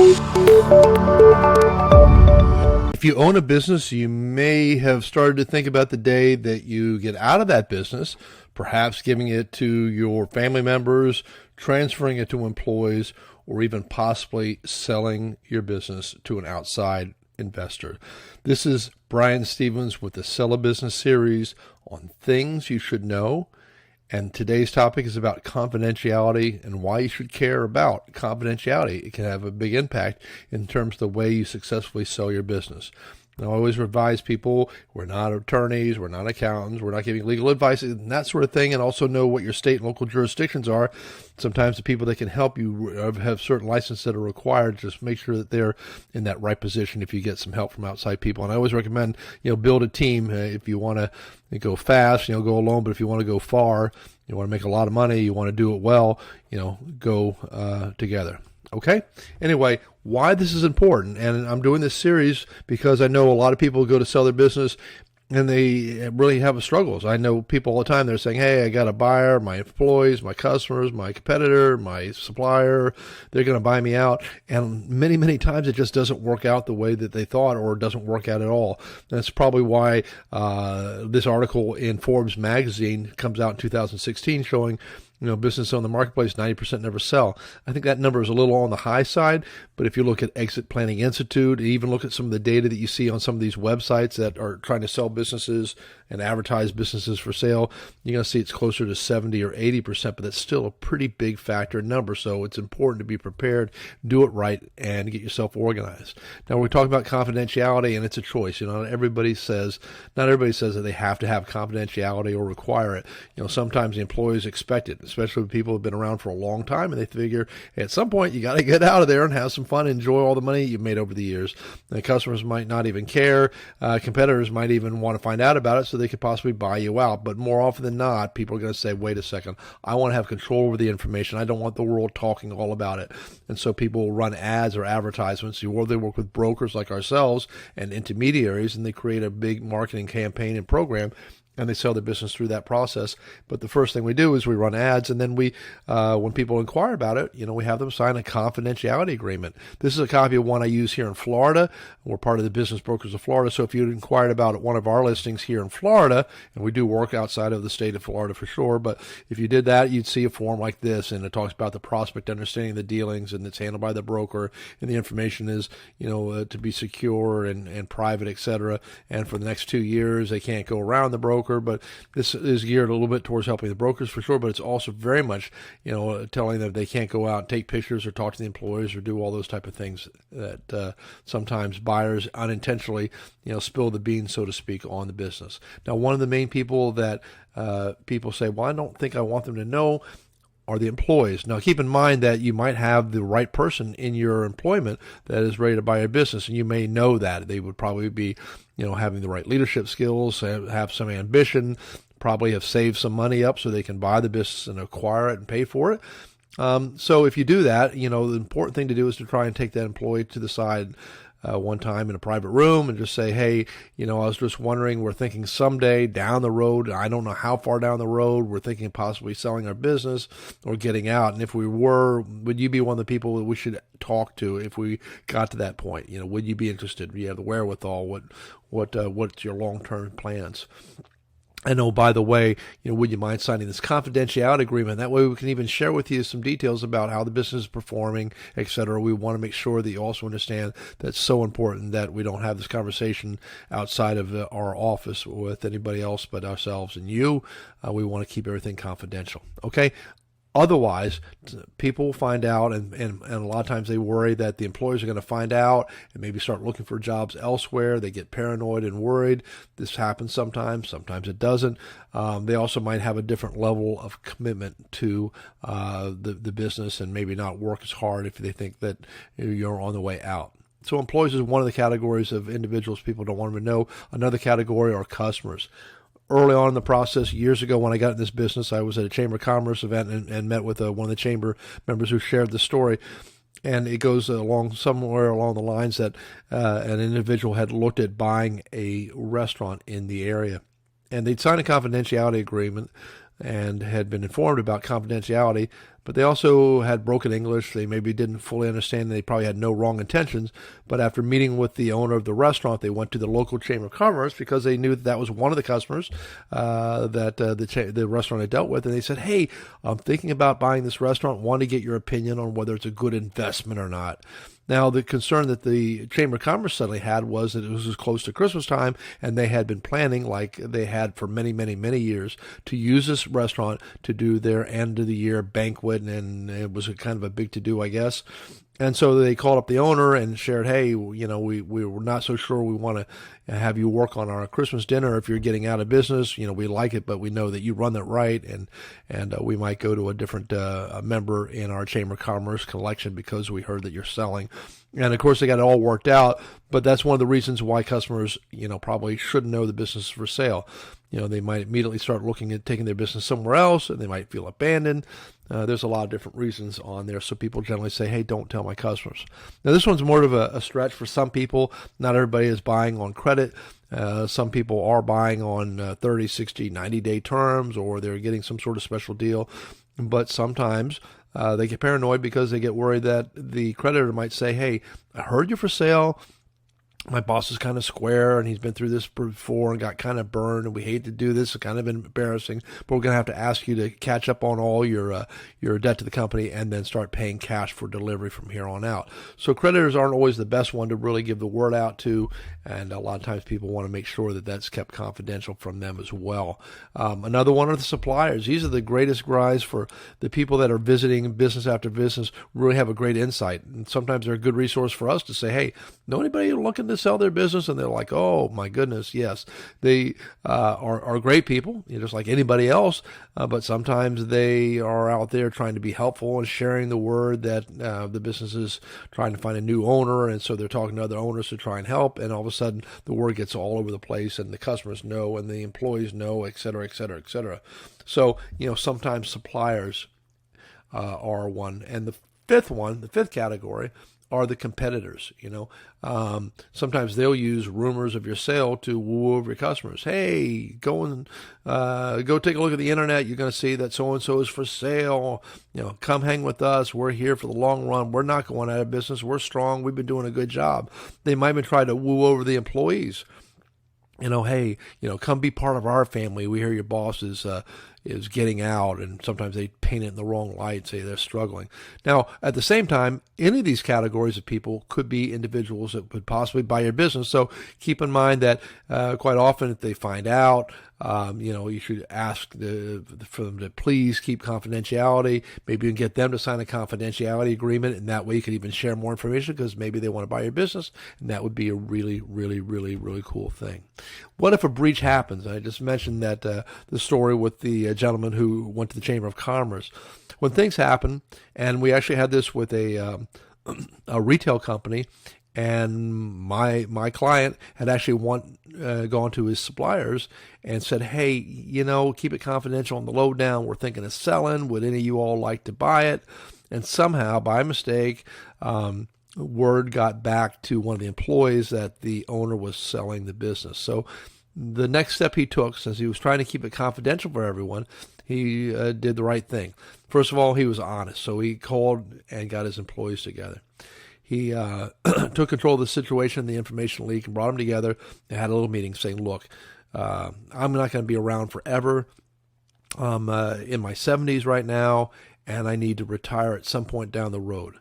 If you own a business, you may have started to think about the day that you get out of that business, perhaps giving it to your family members, transferring it to employees, or even possibly selling your business to an outside investor. This is Brian Stevens with the Sell a Business series on things you should know. And today's topic is about confidentiality and why you should care about confidentiality. It can have a big impact in terms of the way you successfully sell your business. Now, I always advise people, we're not attorneys, we're not accountants, we're not giving legal advice and that sort of thing, and also know what your state and local jurisdictions are. Sometimes the people that can help you have certain licenses that are required. Just make sure that they're in that right position if you get some help from outside people. And I always recommend, build a team. If you want to go fast, go alone, but if you want to go far, you want to make a lot of money, you want to do it well, go together. Okay. Anyway, why this is important, and I'm doing this series because I know a lot of people go to sell their business and they really have struggles. I know people all the time, they're saying, hey, I got a buyer, my employees, my customers, my competitor, my supplier, they're going to buy me out. And many, many times it just doesn't work out the way that they thought, or it doesn't work out at all. That's probably why this article in Forbes magazine comes out in 2016 showing business on the marketplace, 90% never sell. I think that number is a little on the high side, but if you look at Exit Planning Institute, even look at some of the data that you see on some of these websites that are trying to sell businesses and advertise businesses for sale, you're going to see it's closer to 70 or 80%, but that's still a pretty big factor number. So it's important to be prepared, do it right, and get yourself organized. Now, we're talking about confidentiality, and it's a choice. Not everybody says that they have to have confidentiality or require it. Sometimes the employees expect it, especially when people have been around for a long time and they figure at some point you got to get out of there and have some fun, enjoy all the money you've made over the years. And customers might not even care. Competitors might even want to find out about it so they could possibly buy you out. But more often than not, people are going to say, wait a second, I want to have control over the information. I don't want the world talking all about it. And so people will run ads or advertisements, or they work with brokers like ourselves and intermediaries, and they create a big marketing campaign and program, and they sell their business through that process. But the first thing we do is we run ads, and then we, when people inquire about it, we have them sign a confidentiality agreement. This is a copy of one I use here in Florida. We're part of the Business Brokers of Florida. So if you inquired about one of our listings here in Florida, and we do work outside of the state of Florida for sure, but if you did that, you'd see a form like this, and it talks about the prospect understanding the dealings, and it's handled by the broker, and the information is, to be secure and private, etc. And for the next 2 years, they can't go around the broker. But this is geared a little bit towards helping the brokers for sure, but it's also very much, telling them they can't go out and take pictures or talk to the employees or do all those type of things that sometimes buyers unintentionally, spill the beans, so to speak, on the business. Now, one of the main people that people say, well, I don't think I want them to know, are the employees. Now, keep in mind that you might have the right person in your employment that is ready to buy your business, and you may know that. They would probably be, having the right leadership skills, have some ambition, probably have saved some money up so they can buy the business and acquire it and pay for it. So if you do that, the important thing to do is to try and take that employee to the side one time in a private room and just say, hey, I was just wondering, we're thinking someday down the road, I don't know how far down the road, we're thinking of possibly selling our business or getting out. And if we were, would you be one of the people that we should talk to if we got to that point? Would you be interested? Do you have the wherewithal? What's your long-term plans? And oh, by the way, would you mind signing this confidentiality agreement? That way we can even share with you some details about how the business is performing, et cetera. We want to make sure that you also understand that's so important that we don't have this conversation outside of our office with anybody else but ourselves and you. We want to keep everything confidential. Okay? Otherwise, people will find out, and a lot of times they worry that the employers are going to find out and maybe start looking for jobs elsewhere. They get paranoid and worried. This happens sometimes it doesn't. They also might have a different level of commitment to the business and maybe not work as hard if they think that you're on the way out. So employees is one of the categories of individuals people don't want them to know. Another category are customers. Early on in the process, years ago when I got in this business, I was at a Chamber of Commerce event and met with one of the chamber members who shared the story. And it goes along somewhere along the lines that an individual had looked at buying a restaurant in the area. And they'd signed a confidentiality agreement and had been informed about confidentiality, but they also had broken English. They maybe didn't fully understand. They probably had no wrong intentions. But after meeting with the owner of the restaurant, they went to the local Chamber of Commerce because they knew that was one of the customers that the restaurant had dealt with. And they said, hey, I'm thinking about buying this restaurant. Want to get your opinion on whether it's a good investment or not. Now, the concern that the Chamber of Commerce suddenly had was that it was close to Christmas time, and they had been planning, like they had for many, many, many years, to use this restaurant to do their end-of-the-year banquet, and it was kind of a big to-do, I guess. And so they called up the owner and shared, hey, we were not so sure we want to have you work on our Christmas dinner if you're getting out of business. We like it, but we know that you run it right, and we might go to a different member in our Chamber of Commerce collection because we heard that you're selling. And of course, they got it all worked out, but that's one of the reasons why customers, probably shouldn't know the business is for sale. They might immediately start looking at taking their business somewhere else, and they might feel abandoned. There's a lot of different reasons on there. So people generally say, hey, don't tell my customers. Now, this one's more of a stretch for some people. Not everybody is buying on credit. Some people are buying on 30, 60, 90-day terms, or they're getting some sort of special deal. But sometimes they get paranoid because they get worried that the creditor might say, hey, I heard you're for sale. My boss is kind of square, and he's been through this before and got kind of burned, and we hate to do this. It's kind of embarrassing, but we're going to have to ask you to catch up on all your debt to the company and then start paying cash for delivery from here on out. So creditors aren't always the best one to really give the word out to, and a lot of times people want to make sure that that's kept confidential from them as well. Another one are the suppliers. These are the greatest guys for the people that are visiting business after business, really have a great insight, and sometimes they're a good resource for us to say, hey, know anybody looking to sell their business? And they're like, oh my goodness, yes. They are great people, just like anybody else, but sometimes they are out there trying to be helpful and sharing the word that the business is trying to find a new owner, and so they're talking to other owners to try and help, and all of a sudden the word gets all over the place, and the customers know, and the employees know, et cetera, et cetera, et cetera. So, sometimes suppliers are one. And the fifth category are the competitors. Sometimes they'll use rumors of your sale to woo over your customers. Hey, go take a look at the internet. You're going to see that so-and-so is for sale. Come hang with us. We're here for the long run. We're not going out of business. We're strong. We've been doing a good job. They might even try to woo over the employees. Hey, come be part of our family. We hear your boss is getting out, and sometimes they paint it in the wrong light, say they're struggling. Now, at the same time, any of these categories of people could be individuals that would possibly buy your business. So keep in mind that quite often if they find out, you should ask for them to please keep confidentiality. Maybe you can get them to sign a confidentiality agreement, and that way you could even share more information because maybe they want to buy your business, and that would be a really, really, really, really cool thing. What if a breach happens? I just mentioned that the story with the gentleman who went to the Chamber of Commerce. When things happen, and we actually had this with a retail company, and my client had actually gone to his suppliers and said, hey, keep it confidential on the lowdown. We're thinking of selling. Would any of you all like to buy it? And somehow, by mistake, word got back to one of the employees that the owner was selling the business. So the next step he took, since he was trying to keep it confidential for everyone, he did the right thing. First of all, he was honest. So he called and got his employees together. He took control of the situation, the information leak, and brought them together. They had a little meeting saying, look, I'm not going to be around forever. I'm in my 70s right now, and I need to retire at some point down the road.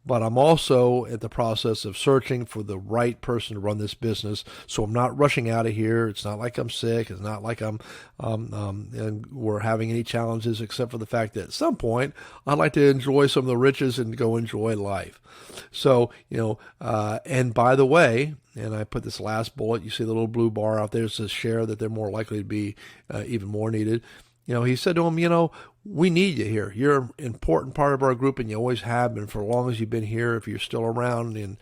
But I'm also at the process of searching for the right person to run this business. So I'm not rushing out of here. It's not like I'm sick. It's not like and we're having any challenges, except for the fact that at some point I'd like to enjoy some of the riches and go enjoy life. So, and by the way, and I put this last bullet, you see the little blue bar out there that says share, that they're more likely to be even more needed. He said to him, we need you here. You're an important part of our group, and you always have been for as long as you've been here. If you're still around, and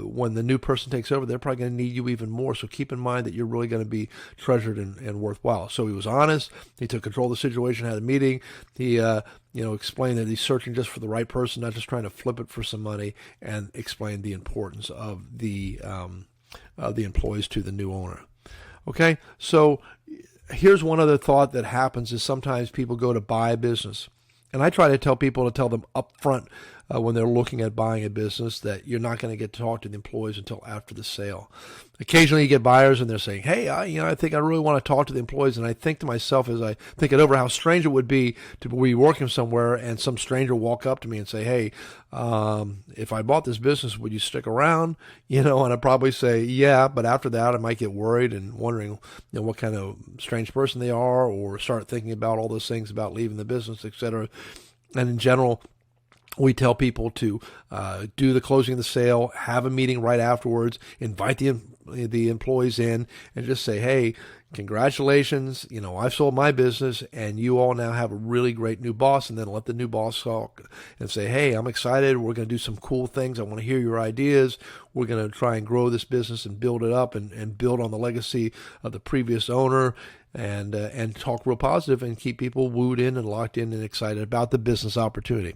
when the new person takes over, they're probably going to need you even more. So keep in mind that you're really going to be treasured and worthwhile. So he was honest. He took control of the situation, had a meeting. He, explained that he's searching just for the right person, not just trying to flip it for some money, and explained the importance of the employees to the new owner. Okay, so here's one other thought that happens is sometimes people go to buy a business And I try to tell people to tell them up front when they're looking at buying a business that you're not going to get to talk to the employees until after the sale. Occasionally you get buyers and they're saying, hey, I think I really want to talk to the employees. And I think to myself as I think it over how strange it would be to be working somewhere and some stranger walk up to me and say, hey, if I bought this business, would you stick around? And I'd probably say, yeah, but after that I might get worried and wondering what kind of strange person they are, or start thinking about all those things about leaving the business, etc. And in general, we tell people to do the closing of the sale, have a meeting right afterwards, invite the employees in, and just say, hey, congratulations, I've sold my business and you all now have a really great new boss. And then let the new boss talk and say, hey, I'm excited. We're going to do some cool things. I want to hear your ideas. We're going to try and grow this business and build it up and build on the legacy of the previous owner, and talk real positive and keep people wooed in and locked in and excited about the business opportunity.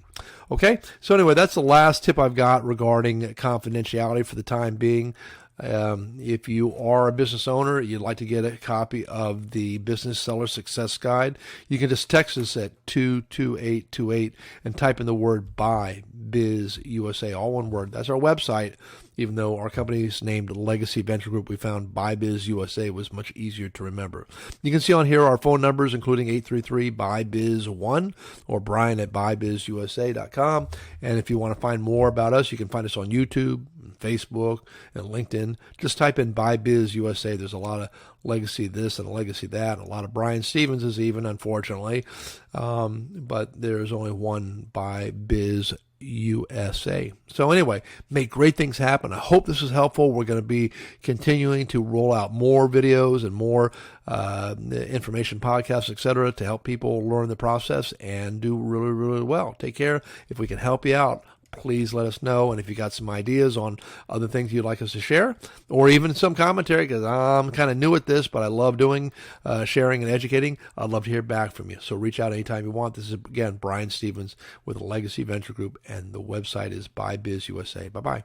Okay, so anyway, that's the last tip I've got regarding confidentiality for the time being. If you are a business owner, you'd like to get a copy of the Business Seller Success Guide, you can just text us at 22828 and type in the word BuyBizUSA, all one word. That's our website. Even though our company is named Legacy Venture Group, we found BuyBizUSA was much easier to remember. You can see on here our phone numbers, including 833-BuyBiz1 or Brian at BuyBizUSA.com. And if you want to find more about us, you can find us on YouTube, Facebook, and LinkedIn. Just type in BuyBizUSA. There's a lot of legacy this and legacy that. A lot of Brian Stevens even, unfortunately. But there's only one BuyBizUSA. So anyway, make great things happen. I hope this is helpful. We're going to be continuing to roll out more videos and more information podcasts, etc., to help people learn the process and do really, really well. Take care. If we can help you out, please let us know. And if you got some ideas on other things you'd like us to share, or even some commentary, because I'm kind of new at this, but I love doing sharing and educating, I'd love to hear back from you. So reach out anytime you want. This is, again, Brian Stevens with Legacy Venture Group, and the website is BuyBizUSA. Bye-bye.